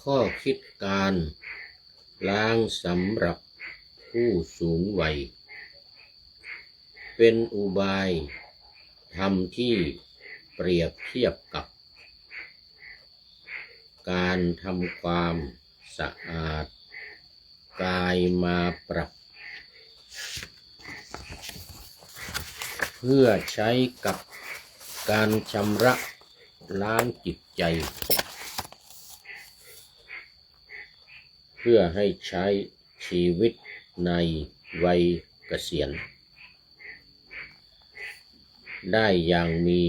ข้อคิดการล้างสำหรับผู้สูงวัยเป็นอุบายธรรมที่เปรียบเทียบกับการทำความสะอาดกายมาปรับเพื่อใช้กับการชำระล้างจิตใจเพื่อให้ใช้ชีวิตในวัยเกษียณได้อย่างมี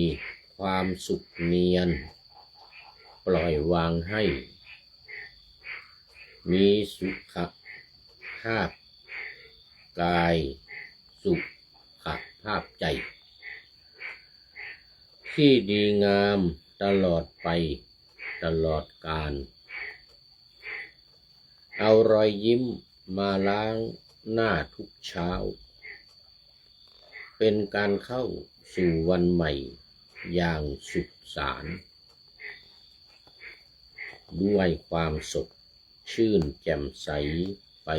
ความสุขเนียนปล่อยวางให้มีสุขภาพกายสุขภาพใจที่ดีงามตลอดไปตลอดกาลเอารอยยิ้มมาล้างหน้าทุกเช้าเป็นการเข้าสู่วันใหม่อย่างสุขสันต์ด้วยความสดชื่นแจ่มใสไป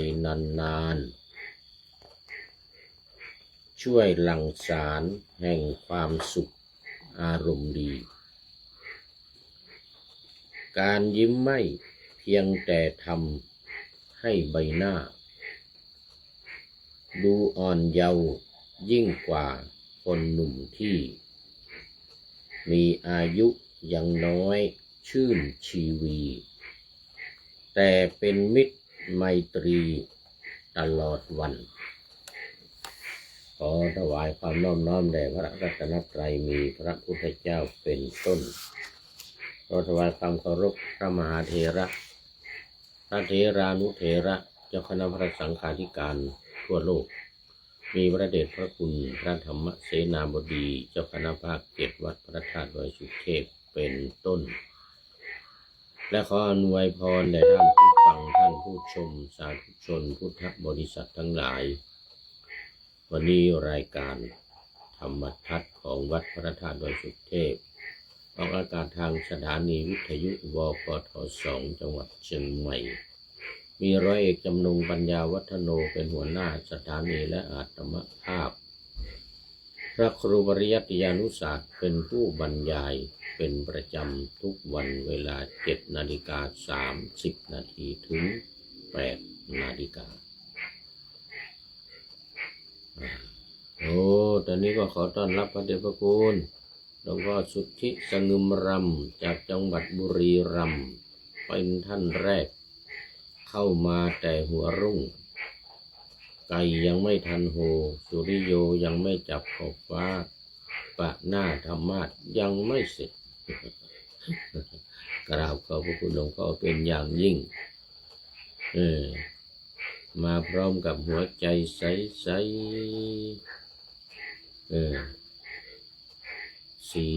นานๆช่วยหลั่งสารแห่งความสุขอารมณ์ดีการยิ้มไม่เพียงแต่ทำให้ใบหน้าดูอ่อนเยาว์ยิ่งกว่าคนหนุ่มที่มีอายุยังน้อยชื่นชีวีแต่เป็นมิตรไมตรีตลอดวันขอถวายความน้อมน้อมแด่พระรัตนตรัยมีพระพุทธเจ้าเป็นต้นขอถวายความเคารพพระมหาเถระพระเถรานุเถระเจ้าคณะพระสังฆาธิการทั่วโลกมีพระเดชพระคุณพระธรรมเสนาบดีเจ้าคณะภาค7วัดพระธาตุดอยสุเทพเป็นต้นและขออนุพรแด่ท่านผู้ฟังท่านผู้ชมสาธุชนพุทธบริษัททั้งหลายวันนี้รายการธรรมทัศน์ของวัดพระธาตุดอยสุเทพออกอากาศทางสถานีวิทยุวกท2จังหวัดเชียงใหม่มีร้อยเอกจำนงปัญญาวัฒโนเป็นหัวหน้าสถานีและอาตมภาพพระครูปริยัติยานุศาสตร์เป็นผู้บรรยายเป็นประจำทุกวันเวลา 7:30 นาทีถึง 8 นาฬิกาตอนนี้ก็ขอต้อนรับพระเดชพระคุณหลวงพ่อสุทธิสงึมรำจากจังหวัดบุรีรัมย์เป็นท่านแรกเข้ามาแต่หัวรุ่งไก่ยังไม่ทันโหสุริโยยังไม่จับขอบฟ้าปะหน้าธรรมาสยังไม่เสร็จกราบขอบพระคุณหลวงพ่อเป็นอย่างยิ่งมาพร้อมกับหัวใจใสสี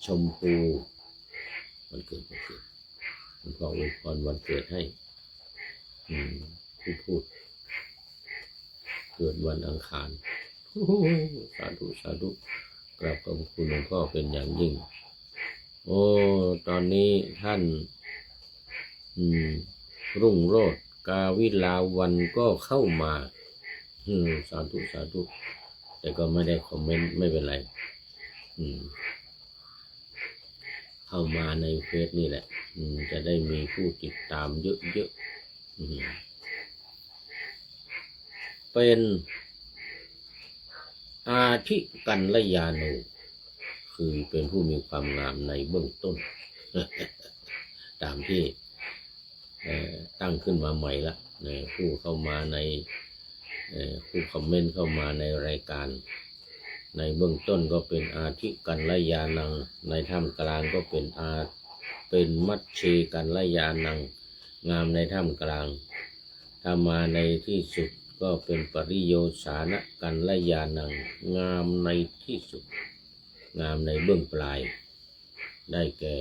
ชมพูวันเกิดหลวงพ่ออวยพรวันเกิดให้ผู้พูดเกิดวันอังคารสาธุสาธุกราบขอบคุณหลวงพ่อเป็นอย่างยิ่งตอนนี้ท่านรุ่งโรจน์กาวิลาวันก็เข้ามาสาธุสาธุแต่ก็ไม่ได้คอมเมนต์ไม่เป็นไรเข้ามาในเฟซนี่แหละจะได้มีผู้ติดตามเยอะๆเป็นอาทิกัลยาโนคือเป็นผู้มีความงามในเบื้องต้น ตามที่ตั้งขึ้นมาใหม่ละผู้เข้ามาในผู้คอมเมนต์เข้ามาในรายการในเบื้องต้นก็เป็นอาทิกัลยานังในท่ามกลางก็เป็นมัชชีกัลยานังงามในท่ามกลางถ้ามาในที่สุดก็เป็นปริโยสานะกัลยานังงามในที่สุดงามในเบื้องปลายได้แก่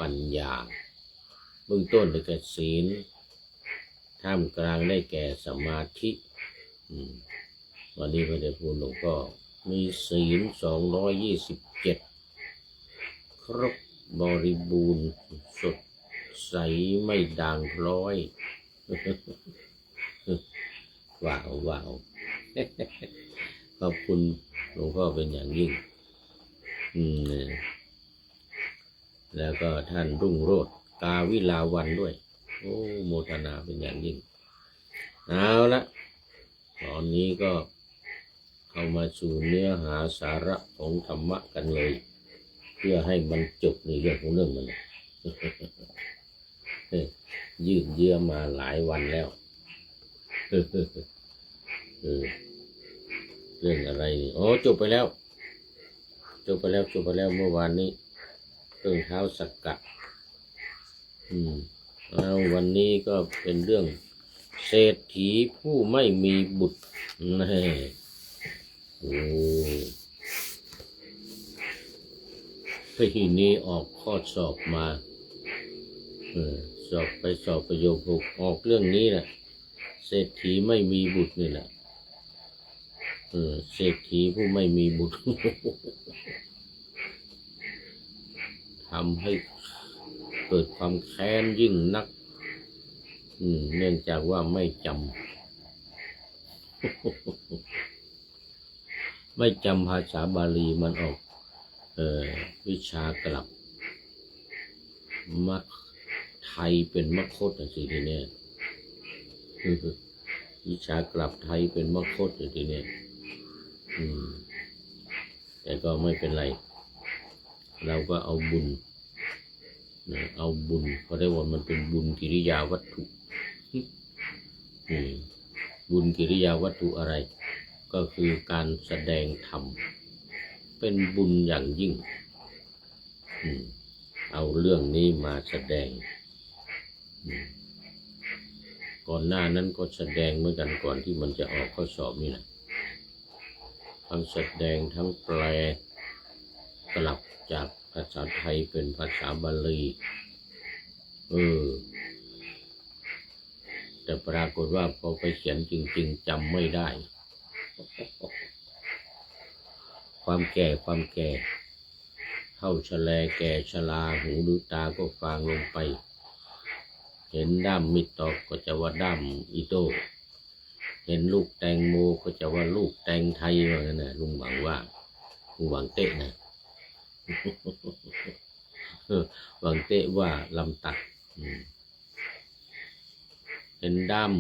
ปัญญาเบื้องต้นได้แก่ศีลท่ามกลางได้แก่สมาธิวันนี้พระเดชพระคุณหลวงพ่อมีศีล227ครบบริบูรณ์สด ใสไม่ด่างพร้อย ว้าวว้าวขอบคุณหลวงพ่อเป็นอย่างยิ่งแล้วก็ท่านรุ่งโรจน์กาวิลาวันด้วยโอ้โมทนาเป็นอย่างยิ่งเอาละตอนนี้ก็เข้ามาสู่เนื้อหาสาระของธรรมะกันเลยเพื่อให้มันจบในเรื่องของเรื่องมัน ยืดเยื้อมาหลายวันแล้วเรื่องอะไรนี่อ๋อจบไปแล้วเมื่อวานนี้เครื่องเท้าสักกะเอาวันนี้ก็เป็นเรื่องเศรษฐีผู้ไม่มีบุตรนี่โอ้ทีนี้ออกข้อสอบมาสอบประโยค6ออกเรื่องนี้แหละเศรษฐีไม่มีบุตรนี่แหละเศรษฐีผู้ไม่มีบุตร ทำให้เกิดความแค้นยิ่งนักเนื่องจากว่าไม่จำ ไม่จำภาษาบาลีมันออกวิชากลับมักไทยเป็นมคตสิทีเนี้ยวิชากลับไทยเป็นมคตทีเนี้ยแต่ก็ไม่เป็นไรเราก็เอาบุญเพราะได้ว่ามันเป็นบุญกิริยาวัตถุบุญกิริยาวัตถุอะไรก็คือการแสดงธรรมเป็นบุญอย่างยิ่งเอาเรื่องนี้มาแสดงก่อนหน้านั้นก็แสดงเหมือนกันก่อนที่มันจะออกข้อสอบนี่แหละทั้งแสดงทั้งแปลกลับจากภาษาไทยเป็นภาษาบาลีแต่ปรากฏว่าพอไปเขียนจริงๆจำไม่ได้ความแก่เท่าชะแลแก่ชราหูหรือตาก็ฟางลงไปเห็นด้ามมิดตอกก็จะว่าด้ามอิโต้เห็นลูกแตงโมก็จะว่าลูกแตงไทยว่างั้นนะลุงหวังเตะนะหวังเตะว่าลำตัดเห็นด้าม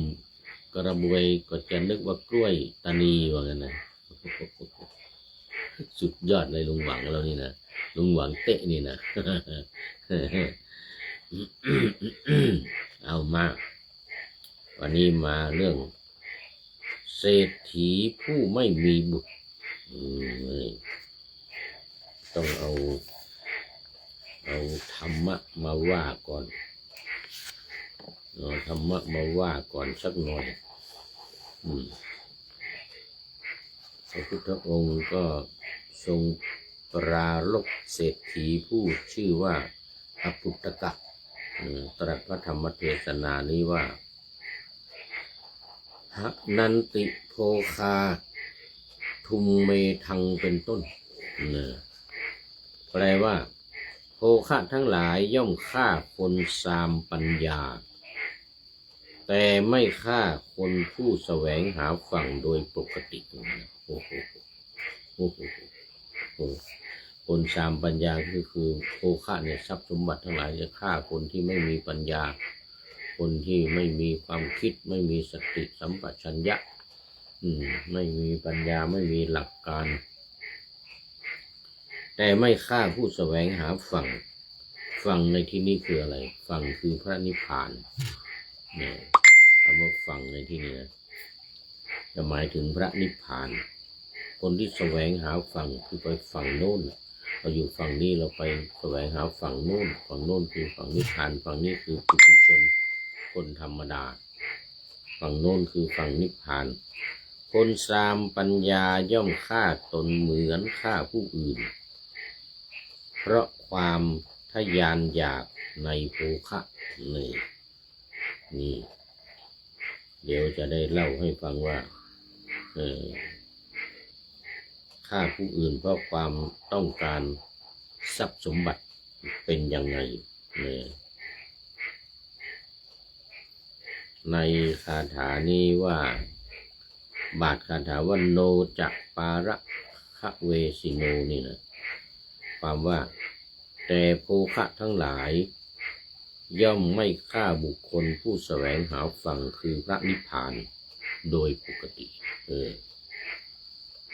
กระบวยก็จะนึกว่ากล้วยตานีว่างั้นนะสุดยอดเลยลุงหวังเรานี่นะลุงหวังเตะนี่นะ เอามาวันนี้มาเรื่องเศรษฐีผู้ไม่มีบุตรต้องเอาธรรมะมาว่าก่อนธรรมะมาว่าก่อนสักหน่อยพระพุทธองค์ก็ทรงปราลบเศรษฐีผู้ชื่อว่าอปุตตกะตรัสพระธรรมเทศนานี้ว่าหะนันติโภคาทุมเมทังเป็นต้นแปลว่าโภคะทั้งหลายย่อมฆ่าคนสามปัญญาแต่ไม่ฆ่าคนผู้แสวงหาฝั่งโดยปกติคนสามปัญญาคือโภคะเนี่ยทรัพย์สมบัติทั้งหลายจะฆ่าคนที่ไม่มีปัญญาคนที่ไม่มีความคิดไม่มีสติสัมปชัญญะไม่มีปัญญาไม่มีหลักการแต่ไม่ฆ่าผู้แสวงหาฝั่งในที่นี้คืออะไรฝั่งคือพระนิพพานเนี่ยคำว่าฝั่งในที่นี้นะจะหมายถึงพระนิพพานคนที่แสวงหาฝั่งคือไปฝั่งโน้นเราอยู่ฝั่งนี้เราไปแสวงหาฝั่งโน้นคือฝั่งนิพพานฝั่งนี้คือปุถุชนคนธรรมดาฝั่งโน้นคือฝั่งนิพพานคนสามปัญญาย่อมฆ่าตนเหมือนฆ่าผู้อื่นเพราะความทะยานอยากในโภคะนี่เดี๋ยวจะได้เล่าให้ฟังว่าฆ่าผู้อื่นเพราะความต้องการทรัพย์สมบัติเป็นยังไง ในคาถานี้ว่าบาทคาถาว่าโนจักปาระคะเวสิโนนี่นะความว่าแต่โภคะทั้งหลายย่อมไม่ฆ่าบุคคลผู้แสวงหาฝั่งคือพระนิพพานโดยปกติ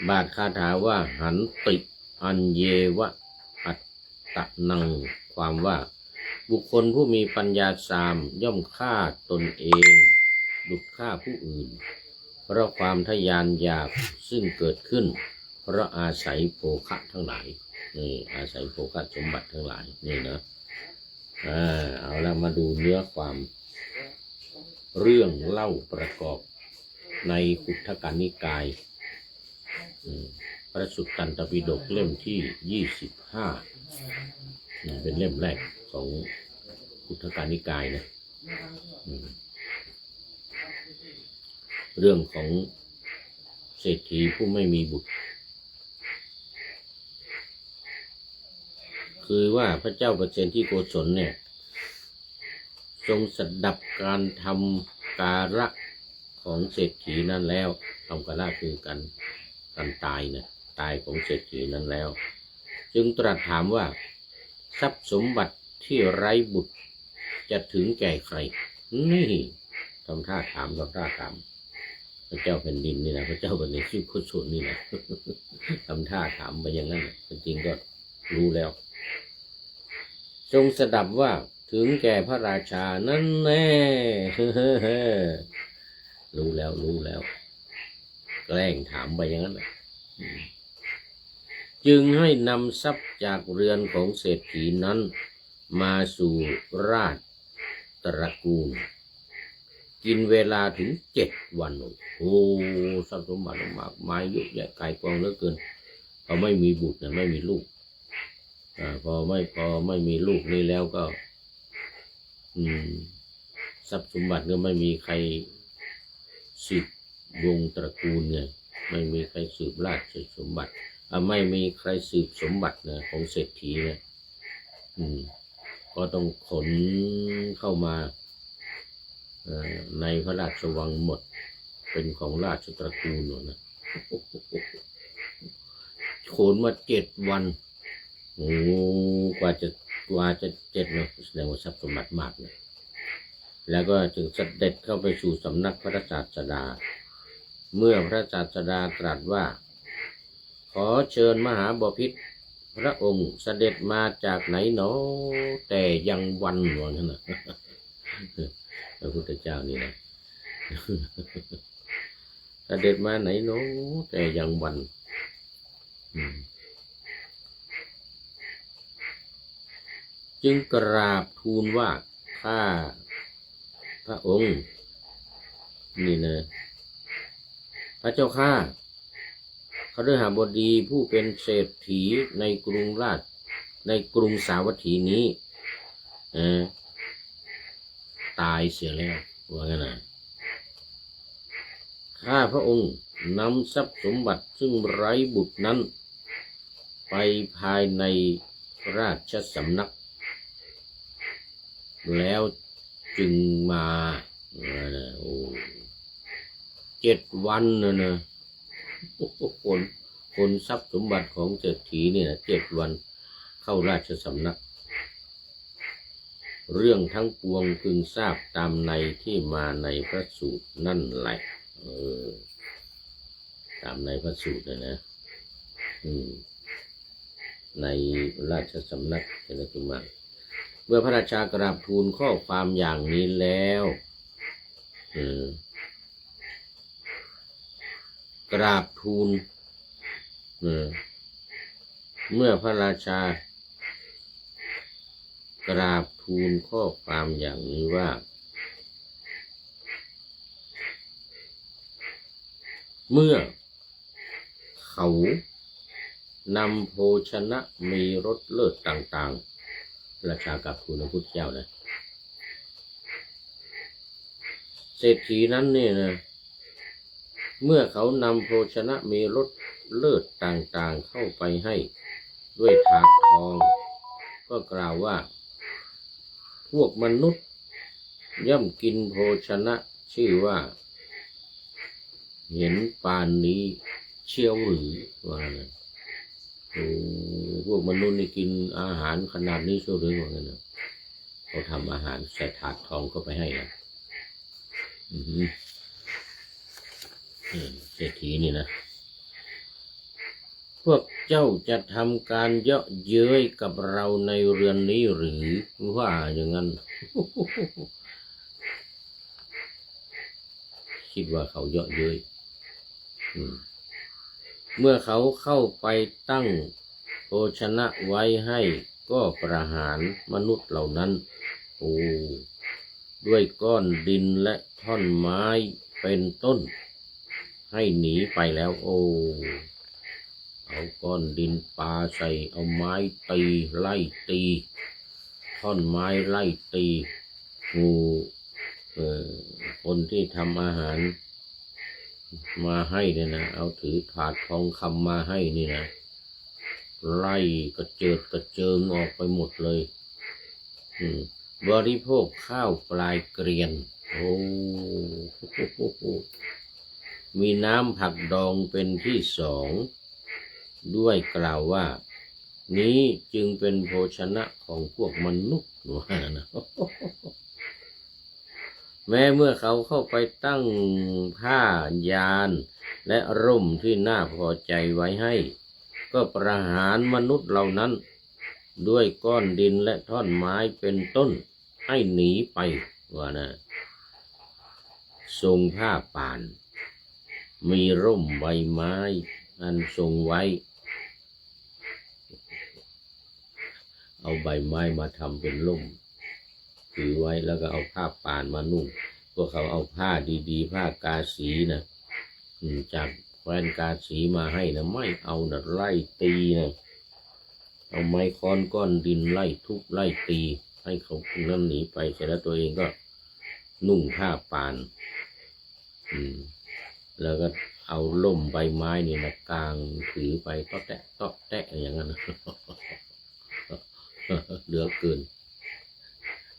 บาทคาถาว่าหันติอัญเยวะอัตตะนังความว่าบุคคลผู้มีปัญญาสามย่อมฆ่าตนเองดุจฆ่าผู้อื่นเพราะความทยานอยากซึ่งเกิดขึ้นเพราะอาศัยโภคะทั้งหลายนี่อาศัยโภคะสมบัติทั้งหลายนี่นะเอาละมาดูเนื้อความเรื่องเล่าประกอบในขุททกนิกายพระสุตตันตปิฎกเล่มที่25เป็นเล่มแรกของขุททกนิกายนะเรื่องของเศรษฐีผู้ไม่มีบุตรคือว่าพระเจ้าประเสนที่โกศลเนี่ยทรงสดับการทำการะของเศรษฐีนั้นแล้วทำการะคือการตายนะตายของเศรษฐีนั้นแล้วจึงตรัสถามว่าทรัพย์สมบัติที่ไร้บุตรจะถึงแก่ใครนี่ทำท่าถามพระเจ้าแผ่นดินนี่นะพระเจ้าแผ่นดินชื่อโกศลนี่นะทำท่าถามไปอย่างนั้นจริงก็รู้แล้วทรงสดับว่าถึงแก่พระราชานั่นแน่รู้แล้วแกล้งถามไปอย่างนั้นจึงให้นำทรัพย์จากเรือนของเศรษฐีนั้นมาสู่ราชตระกูลกินเวลาถึง7 วันโอ้ทรัพย์สมบัติมากมายเยอะแยะไกลกองเหลือเกินเขาไม่มีบุตรนะไม่มีลูกพอไม่มีลูกนี่แล้วก็ทรัพย์สมบัติก็ไม่มีใครสืบวงตระกูลไงไม่มีใครสืบราชสมบัติไม่มีใครสืบสมบัตินะของเศรษฐีเนี่ยก็ต้องขนเข้ามาในพระราชวังหมดเป็นของราชตระกูลนะขนมา7 วันโอ้กว่าจะ7นะแสดงว่าทรัพย์สมบัติมากนะแล้วก็จึงเสด็จเข้าไปสู่สำนักพระศาสดาเมื่อพระศาสดาตรัสว่าขอเชิญมหาบพิตรพระองค์เสด็จมาจากไหนหนอแต่ยังวันหนวนั่นนะพระพุทธเจ้านี่นะเสด็จมาไหนหนอแต่ยังวันจึงกราบทูลว่าข้าพระองค์นี่นะพระเจ้าข้าคฤหบดีผู้เป็นเศรษฐีในกรุงสาวัตถีนี้ตายเสียแล้วว่างั้นนะข้าพระองค์นำทรัพย์สมบัติซึ่งไร้บุตรนั้นไปภายในราชสำนักแล้วจึงมา7 วันนะคนทรัพย์สมบัติของเศรษฐีนี่นะ7 วันเข้าราชสำนักเรื่องทั้งปวงพึงทราบตามในที่มาในพระสูตรนั่นแหละตามในพระสูตรนะในราชสำนักเจริญจุมาเมื่อพระราชากราบทูลข้อความอย่างนี้แล้วกราบทูลเมื่อพระราชากราบทูลข้อความอย่างนี้ว่าเมื่อเขานำโภชนะมีรสเลิศต่างๆราชากราบทูลพระพุทธเจ้านะเศรษฐีนั้นเนี่ยนะเมื่อเขานำโภชนะมีรสเลิศต่างๆเข้าไปให้ด้วยถาดทองก็กล่าวว่าพวกมนุษย์ย่อมกินโภชนะ ชื่อว่าเห็นปานนี้เชี่ยวหรือว่าไงโอ้พวกมนุษย์นี่กินอาหารขนาดนี้เชี่ยวหรือว่าไงนะเขาทำอาหารใส่ถาดทองเข้าไปให้นะเศรษฐีนี่นะพวกเจ้าจะทำการเยาะเย้ยกับเราในเรือนนี้หรือว่าอย่างนั้น คิดว่าเขาเยาะเย้ยเมื่อเขาเข้าไปตั้งโภชนะไว้ให้ก็ประหารมนุษย์เหล่านั้นด้วยก้อนดินและท่อนไม้เป็นต้นให้หนีไปแล้วเอาก้อนดินปาใส่เอาไม้ตีไล่ตีท่อนไม้ไล่ตีงูคนที่ทำอาหารมาให้เนี่ยนะเอาถือถาดทองคำมาให้นี่นะไล่กระเจิดกระเจิงออกไปหมดเลยบริโภคข้าวปลายเกรียนมีน้ำผักดองเป็นที่สองด้วยกล่าวว่านี้จึงเป็นโภชนะของพวกมนุษย์ว่านะแม้เมื่อเขาเข้าไปตั้งผ้ายานและร่มที่น่าพอใจไว้ให้ก็ประหารมนุษย์เหล่านั้นด้วยก้อนดินและท่อนไม้เป็นต้นให้หนีไปว่านะทรงผ้าป่านมีร่มใบไม้อันทรงไว้เอาใบไม้มาทำเป็นร่มถือไว้แล้วก็เอาผ้าป่านมานุ่งพวกเขาเอาผ้าดีๆผ้ากาสีนะจากแคว้นกาสีมาให้นะไม่เอานะไล่ตีนะเอาไม้ค้อนก้อนดินไล่ทุบไล่ตีให้เขานั่นหนีไปเสร็จแล้วตัวเองก็นุ่งผ้าป่านแล้วก็เอาล่มใบไม้นี่นะกางถือไปต๊อกแตะต๊อกแตะอย่างนั้น เหลือเกิน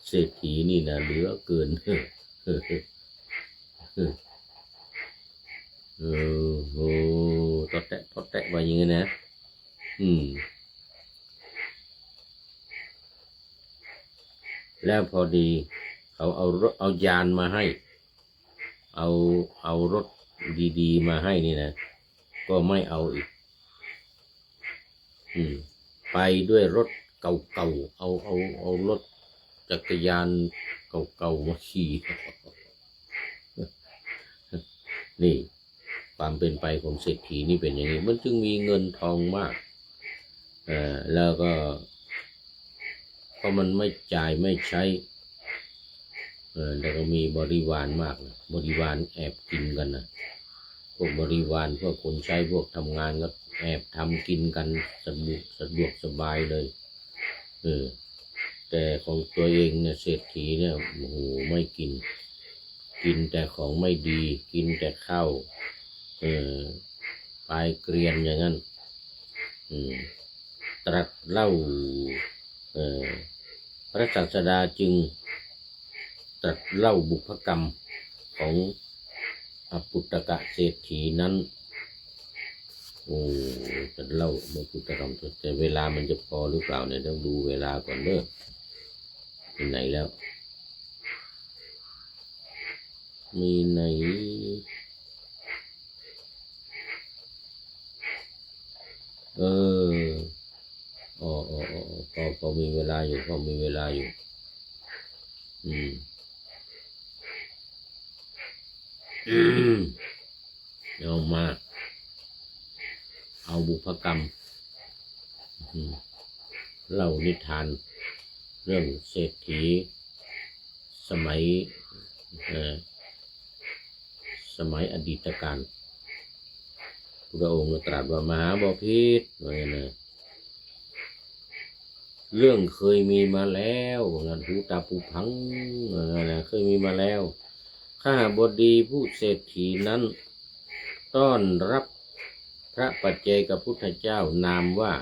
เศรษฐีนี่นะเหลือเกินต๊อกแตะต๊อกแตะไปอย่างนี้นะแล้วพอดีเขาเอายานมาให้เอารถดีๆมาให้นี่นะก็ไม่เอาอีกไปด้วยรถเก่าๆเอารถจักรยานเก่าๆมาขี่ นี่ความเป็นไปของเศรษฐีนี่เป็นอย่างนี้มันจึงมีเงินทองมากแล้วก็เพราะมันไม่จ่ายไม่ใช้แล้วก็มีบริวารมากนะบริวารแอบกินกันนะพวกบริวารพวกคนใช้พวกทำงานก็แอบทำกินกันสะดวกสบายเลยแต่ของตัวเองเนี่ยเศรษฐีเนี่ยโอ้โหไม่กินแต่ของไม่ดีกินแต่ข้าวปลายเกรียนอย่างนั้นตรัสเล่าพระศาสดาจึงตรัสเล่าบุพกรรมของอปุตตกะเศรษฐีนั้นจะเล่าบุพกรรมแต่เวลามันจะพอหรือเปล่าเนี่ยต้องดูเวลาก่อนเด้อที่ไหนแล้วมีไหนพอมีเวลาอยู่เอามาเอาบุพกรรมเล่านิทานเรื่องเศรษฐีสมัยอดีตการพระองค์ตรัสว่ามหาบพิตรว่าไงนะเรื่องเคยมีมาแล้วงานหูตาปูพังนะเคยมีมาแล้วข้าบดีผู้เศรษฐีนั้นต้อนรับพระปัจเจกพุทธเจ้านามว่า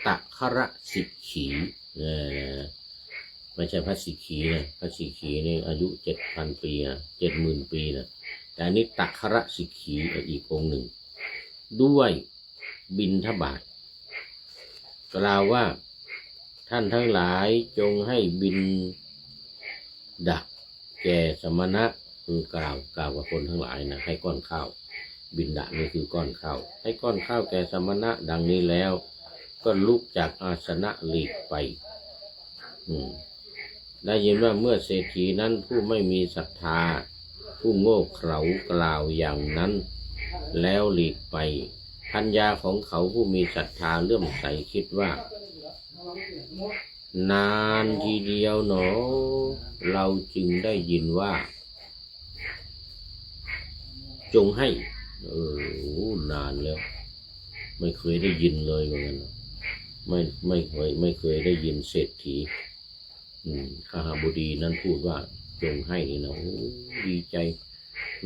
ตัคระสิกขี ไม่ใช่พระสิกขีนะพระสิกขีนี่อายุ7,000 ปีนะ70,000 ปีนะแต่นี่ตักขระสิกขีอีกองค์หนึ่งด้วยบิณฑบาตกล่าวว่าท่านทั้งหลายจงให้บิณฑะแก่สมณะคือกล่าวกับคนทั้งหลายนะให้ก้อนข้าวบิณฑะนี่คือก้อนข้าวให้ก้อนข้าวแก่สมณะดังนี้แล้วก็ลุกจากอาสนะหลีกไปได้ยินว่าเมื่อเศรษฐีนั้นผู้ไม่มีศรัทธาผู้โง่เขลากล่าวอย่างนั้นแล้วหลีกไปภรรยาของเขาผู้มีศรัทธาเลื่อมใสคิดว่านานทีเดียวหนอเราจึงได้ยินว่าจงให้นานแล้วไม่เคยได้ยินเลยเหมือนกันไม่เคยได้ยินเศรษฐีข้าบดีนั้นพูดว่าจงให้นี่นะดีใจ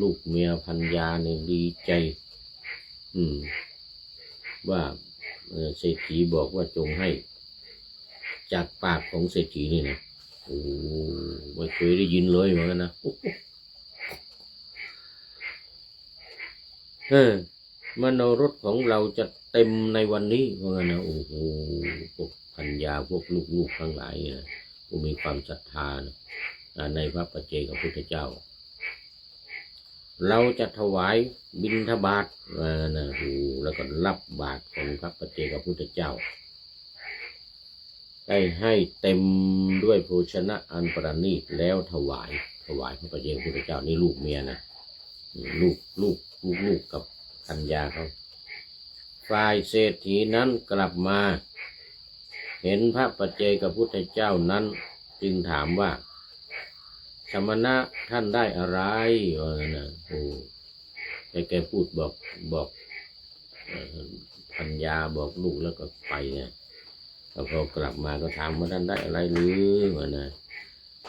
ลูกเมียภรรยาเนี่ยดีใจว่าเศรษฐีบอกว่าจงให้จากปากของเศรษฐีนี่นะไม่เคยได้ยินเลยเหมือนกันนะมโนรสของเราจะเต็มในวันนี้เหมือนกันนะพวกภรรยาพวกลูกทั้งหลายนะผู้มีความศรัทธาในพระปัจเจกพุทธเจ้าเราจะถวายบิณฑบาตแล้วก็รับบาตรของพระปัจเจกพุทธเจ้าได้ให้เต็มด้วยโภชนะอันประณีตแล้วถวายพระปัจเจกพุทธเจ้านี่ลูกเมียนะลูกกับภรรยาเขาฝ่ายเศรษฐีนั้นกลับมาเห็นพระปัจเจกพุทธเจ้านั้นจึงถามว่าสมณะท่านได้อะไรแกพูดบอกภรรยาบอกลูกแล้วก็ไปเนี่ยพอกลับมาก็ถามว่าท่านได้อะไรหรือนะ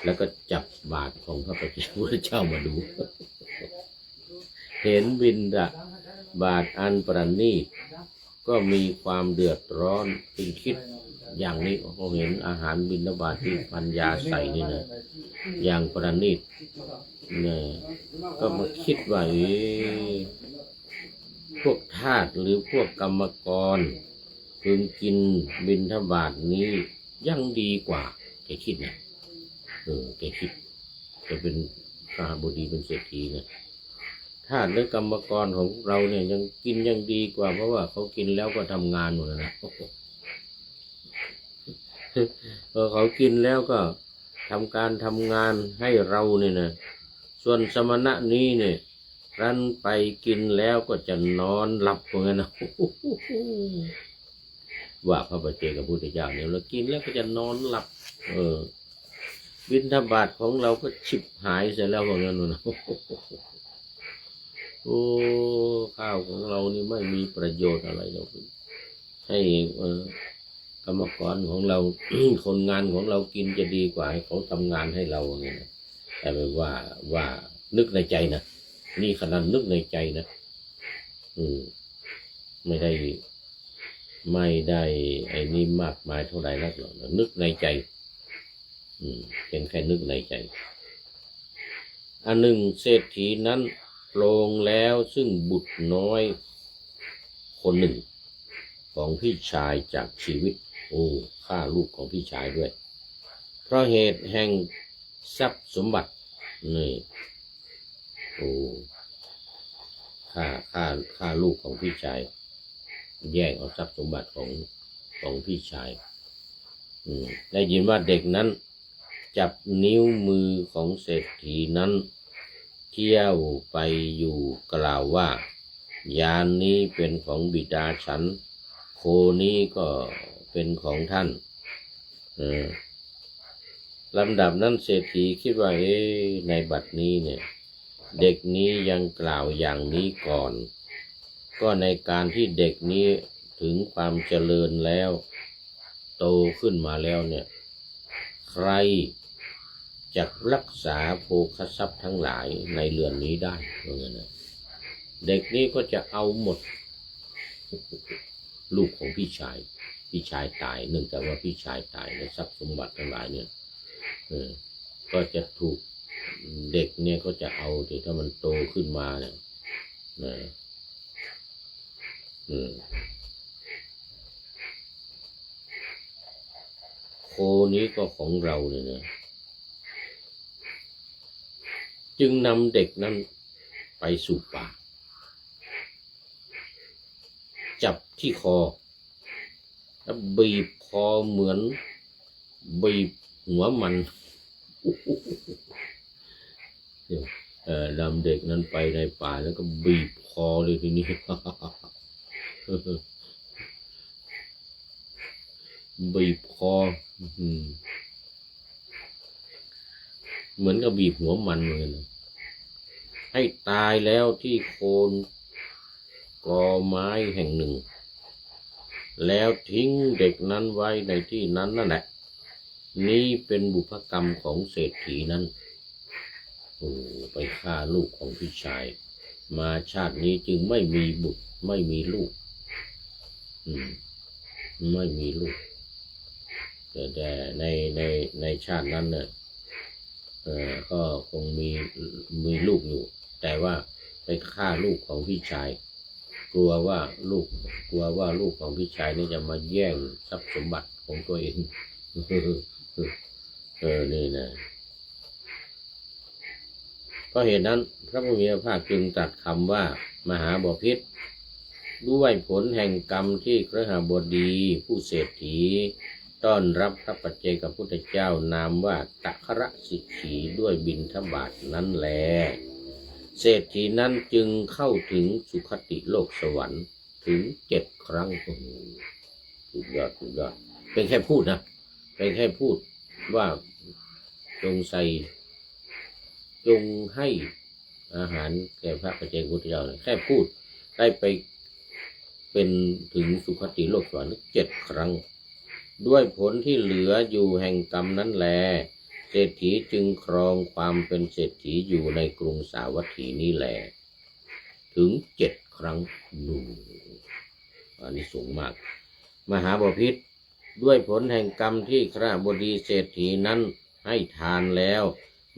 แล้วก็จับบาตรของพระปัจเจกพุทธเจ้ามาดู เห็นบิณฑบาตอันประณีตก็มีความเดือดร้อนจึงคิดอย่างนี้พอเห็นอาหารบิณฑบาตที่ภรรยาใส่นี่นะอย่างประณีตเนี่ยก็มาคิดว่าพวกทาสหรือพวกกรรมกรพึงกินบิณฑบาตนี้ยังดีกว่าแกคิดนะแกคิดจะเป็นข้าบดีเป็นเศรษฐีนะทาสและกรรมกรของเราเนี่ยยังกินยังดีกว่าเพราะว่าเขากินแล้วก็ทำงานหมดนะพอเขากินแล้วก็ทำงานให้เราเนี่ยนะส่วนสมณะนี้เนี่ยรันไปกินแล้วก็จะนอนหลับเหมือนกันนะว่าพระปัจเจกพุทธเจ้าเนี่ยเรากินแล้วก็จะนอนหลับบิณฑบาตของเราก็ฉิบหายเสร็จแล้วเหมือนกันนะข้าวของเรานี่ไม่มีประโยชน์อะไรเราให้กรรมกรของเรา คนงานของเรากินจะดีกว่าให้เขาทำงานให้เราเนี่ยแต่ว่านึกในใจนะนี่ขนาดนึกในใจนะไม่ได้ไอ้นี่มากมายเท่าไหร่นักหรอกนึกในใจเพียงแค่นึกในใจอันหนึ่งเศรษฐีนั้นโปรงแล้วซึ่งบุตรน้อยคนหนึ่งของพี่ชายจากชีวิตฆ่าลูกของพี่ชายด้วยเพราะเหตุแห่งทรัพย์สมบัตินี่ฆ่าลูกของพี่ชายแย่งเอาทรัพย์สมบัติของพี่ชายได้ยินว่าเด็กนั้นจับนิ้วมือของเศรษฐีนั้นเที่ยวไปอยู่กล่าวว่ายานนี้เป็นของบิดาฉันโคนี้ก็เป็นของท่านลำดับนั้นเศรษฐีคิดว่าในบัดนี้เนี่ยเด็กนี้ยังกล่าวอย่างนี้ก่อนก็ในการที่เด็กนี้ถึงความเจริญแล้วโตขึ้นมาแล้วเนี่ยใครจะรักษาโภคทรัพย์ทั้งหลายในเรือนนี้ได้เพราะงั้นนะเด็กนี้ก็จะเอาหมดลูกของพี่ชายตายเนื่องจากว่าพี่ชายตายในทรัพย์สมบัติทั้งหลายเนี่ย เออก็จะถูกเด็กเนี่ยก็จะเอาที่ถ้ามันโตขึ้นมาเนี่ยนะโคนี้ก็ของเราเนี่ยนะจึงนำเด็กนั้นไปสู่ป่าจับที่คอแล้วบีบคอเหมือนบีบหัวมันนำเด็กนั้นไปในป่าแล้วก็บีบคอเลยทีนี้ บีบคอเหมือนกับบีบหัวมันเลยนะให้ตายแล้วที่โคนกอไม้แห่งหนึ่งแล้วทิ้งเด็กนั้นไว้ในที่นั้นนั่นแหละนี่เป็นบุพกรรมของเศรษฐีนั้นไปฆ่าลูกของพี่ชายมาชาตินี้จึงไม่มีบุตรไม่มีลูกไม่มีลูกแต่ในชาตินั้นเนี่ยก็คงมีลูกอยู่แต่ว่าไปฆ่าลูกของพี่ชายกลัวว่าลูกของพี่ชายนี่จะมาแย่งทรัพย์สมบัติของตัวเองนี่นะเพราะเหตุนั้นพระผู้มีพระภาคจึงตรัสคำว่ามหาบพิตรด้วยผลแห่งกรรมที่คฤหบดีผู้เศรษฐีต้อนรับพระปัจเจกพุทธเจ้านามว่าตัคระสิกขีด้วยบิณฑบาตนั้นแลเศรษฐีนั้นจึงเข้าถึงสุคติโลกสวรรค์ถึง7 ครั้งสุดยอดเป็นแค่พูดนะเป็นแค่พูดว่าจงให้อาหารแก่พระปัจเจกพุทธเจ้าแค่พูดได้ไปเป็นถึงสุคติโลกสวรรค์7 ครั้งด้วยผลที่เหลืออยู่แห่งกรรมนั้นแลเศรษฐีจึงครองความเป็นเศรษฐีอยู่ในกรุงสาวัตถีนี้แลถึง7 ครั้งอันนี้สูงมากมหาบพิตรด้วยผลแห่งกรรมที่คฤหบดีเศรษฐีนั้นให้ทานแล้ว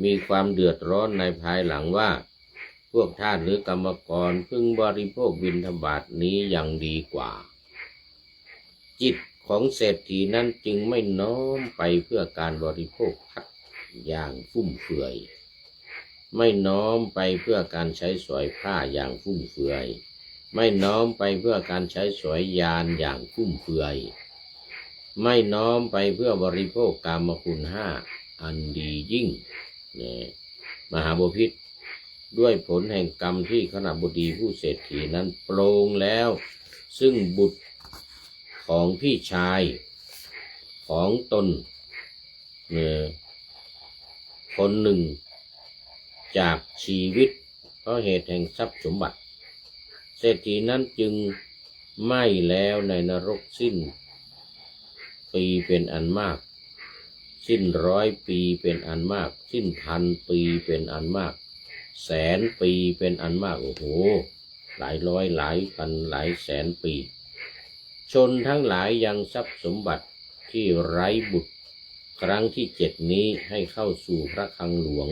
มีความเดือดร้อนในภายหลังว่าพวกทาสหรือกรรมกรพึงบริโภคบิณฑบาตนี้ยังดีกว่าจิตของเศรษฐีนั้นจึงไม่น้อมไปเพื่อการบริโภคพัดอย่างฟุ่มเฟือยไม่น้อมไปเพื่อการใช้สอยผ้าอย่างฟุ่มเฟือยไม่น้อมไปเพื่อการใช้สอยยานอย่างฟุ่มเฟือยไม่น้อมไปเพื่อบริโภคกามคุณ5อันดียิ่งมหาบพิตรด้วยผลแห่งกรรมที่คฤหบดีผู้เศรษฐีนั้นโปรงแล้วซึ่งบุตรของพี่ชายของตนคนหนึ่งจากชีวิตเพราะเหตุแห่งทรัพย์สมบัติเศรษฐีนั้นจึงไม่แล้วในนรกสิ้นปีเป็นอันมากสิ้น100 ปีเป็นอันมากสิ้น1,000 ปีเป็นอันมาก100,000 ปีเป็นอันมากโอ้โหหลายร้อยหลายพันหลายแสนปีชนทั้งหลายยังทรัพย์สมบัติที่ไร้บุตรครั้งที่7นี้ให้เข้าสู่พระคลังหลวง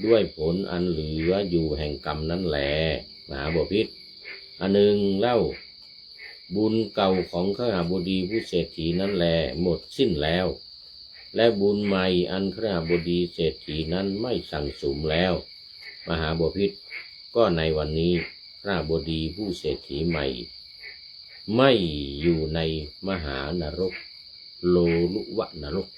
ด้วยผลอันเหลืออยู่แห่งกรรมนั้นแลมหาบพิตรอันหนึ่งเล่าบุญเก่าของคฤหบดีผู้เศรษฐีนั้นแลหมดสิ้นแล้วและบุญใหม่อันคฤหบดีเศรษฐีนั้นไม่สั่งสมแล้วมหาบพิตรก็ในวันนี้คฤหบดีผู้เศรษฐีใหม่ไม่อยู่ในมหานรกโลลุวะนรก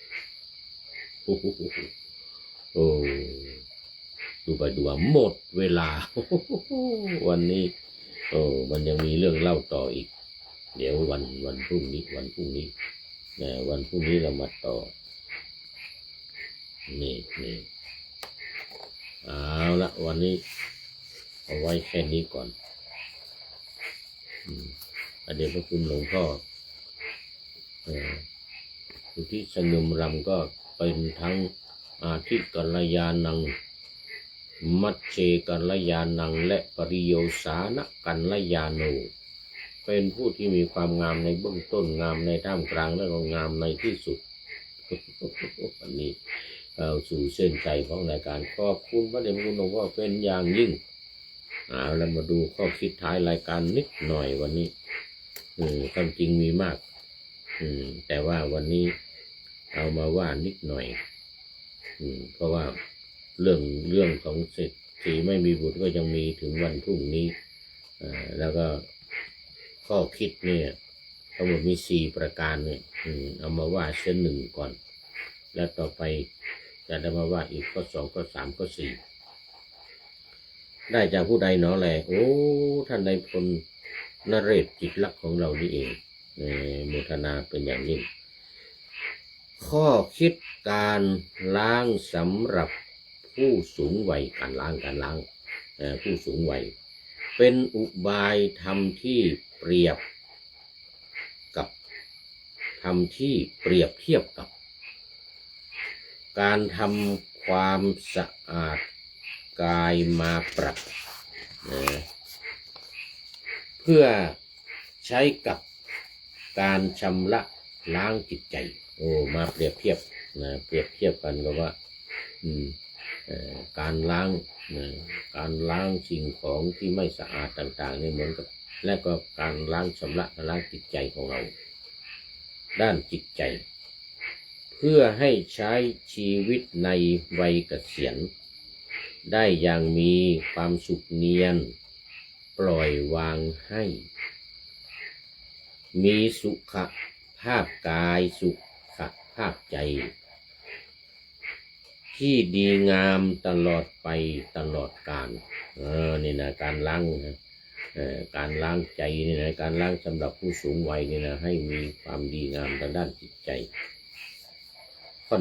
ดูไปดูมาหมดเวลาวันนี้มันยังมีเรื่องเล่าต่ออีกเดี๋ยววันพรุ่งนี้วันพรุ่งนี้เรามาต่อนี่เอาละวันนี้เอาไว้แค่นี้ก่อนเดี๋ยวพระคุณหลวงพ่อสุทธิสงมรำก็เป็นทั้งอาทิกัลยาณังมัชเชกัลยาณังและปริโยสานกัลยาโนเป็นผู้ที่มีความงามในเบื้องต้นงามในท่ามกลางและงามในที่สุดอันนี้ เข้าสู่เส้นใจของรายการขอบคุณพระเดชพระคุณหลวงพ่อเป็นอย่างยิ่งแล้วมาดูข้อคิดท้ายรายการนิดหน่อยวันนี้ความจริงมีมากแต่ว่าวันนี้เอามาว่านิดหน่อยเพราะว่าเรื่องของเศรษฐีไม่มีบุตรก็ยังมีถึงวันพรุ่งนี้แล้วก็ข้อคิดเนี่ยทั้งหมดมี4ประการเนี่ยเอามาว่าเส้นหนึ่งก่อนแล้วต่อไปจะได้มาว่าอีกข้อ2ข้อ3ข้อ4ได้จากผู้ใดเนาะแหละโอ้ท่านนายพลนเรศจิตลักษณ์ของเรานี่เองโมทนาเป็นอย่างยิ่งข้อคิดการล้างสำหรับผู้สูงวัยการล้างผู้สูงวัยเป็นอุบายทำที่เปรียบเทียบกับการทำความสะอาดกายมาปรับเพื่อใช้กับการชำระล้างจิตใจมาเปรียบเทียบกันก็ว่าการล้างสิ่งของที่ไม่สะอาดต่างๆนี่เหมือนกับและก็การล้างชำระล้างจิตใจของเราด้านจิตใจเพื่อให้ใช้ชีวิตในวัยเกษียณได้อย่างมีความสุขเนียนปล่อยวางให้มีสุขภาพกายสุขภาพใจที่ดีงามตลอดไปตลอดกาลนี่นะการล้างการล้างใจนี่นะการล้างสำหรับผู้สูงวัยนี่นะให้มีความดีงามทางด้านจิตใจข้อ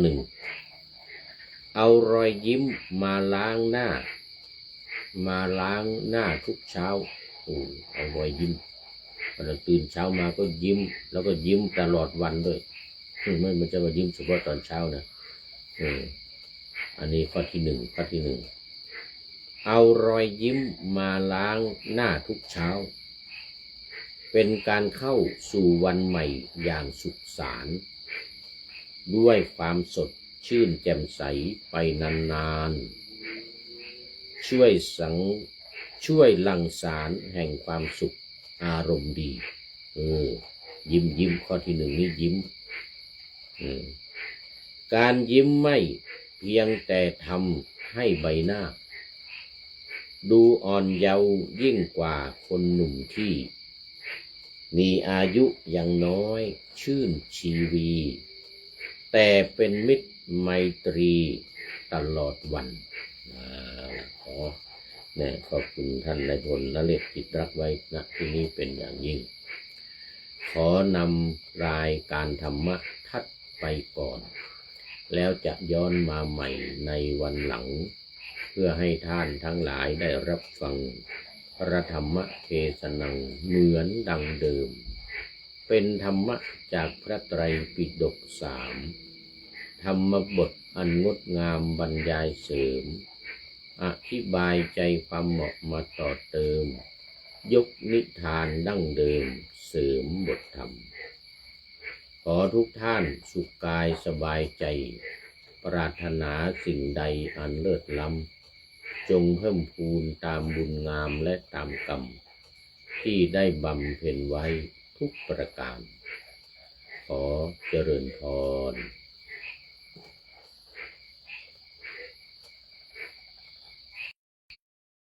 1เอารอยยิ้มมาล้างหน้าทุกเช้าเอารอยยิ้มพอเราตื่นเช้ามาก็ยิ้มแล้วก็ยิ้มตลอดวันด้วยไม่มันจะมายิ้มเฉพาะตอนเช้านะอันนี้ข้อที่ 1เอารอยยิ้มมาล้างหน้าทุกเช้าเป็นการเข้าสู่วันใหม่อย่างสุขสานด้วยความสดชื่นแจ่มใสไปนานๆช่วยหลั่งสารแห่งความสุขอารมณ์ดียิ้มข้อที่ 1นี่ยิ้มการยิ้มไม่เพียงแต่ทำให้ใบหน้าดูอ่อนเยาว์ยิ่งกว่าคนหนุ่มที่มีอายุยังน้อยชื่นชีวีแต่เป็นมิตรไมตรีตลอดวันขอบคุณท่านนายพลนเรศจิตรักไว้ณที่นี้เป็นอย่างยิ่งขอนำรายการธรรมะทัดไปก่อนแล้วจะย้อนมาใหม่ในวันหลังเพื่อให้ท่านทั้งหลายได้รับฟังพระธรรมเทศนาเหมือนดังเดิมเป็นธรรมะจากพระไตรปิฎก3ธรรมบทอันงดงามบรรยายเสริมอธิบายใจความเหมาะมาต่อเติมยกนิทานดั้งเดิมเสริมบทธรรมขอทุกท่านสุขกายสบายใจปรารถนาสิ่งใดอันเลิศล้ำจงเพิ่มพูนตามบุญงามและตามกรรมที่ได้บำเพ็ญไว้ทุกประการขอเจริญพร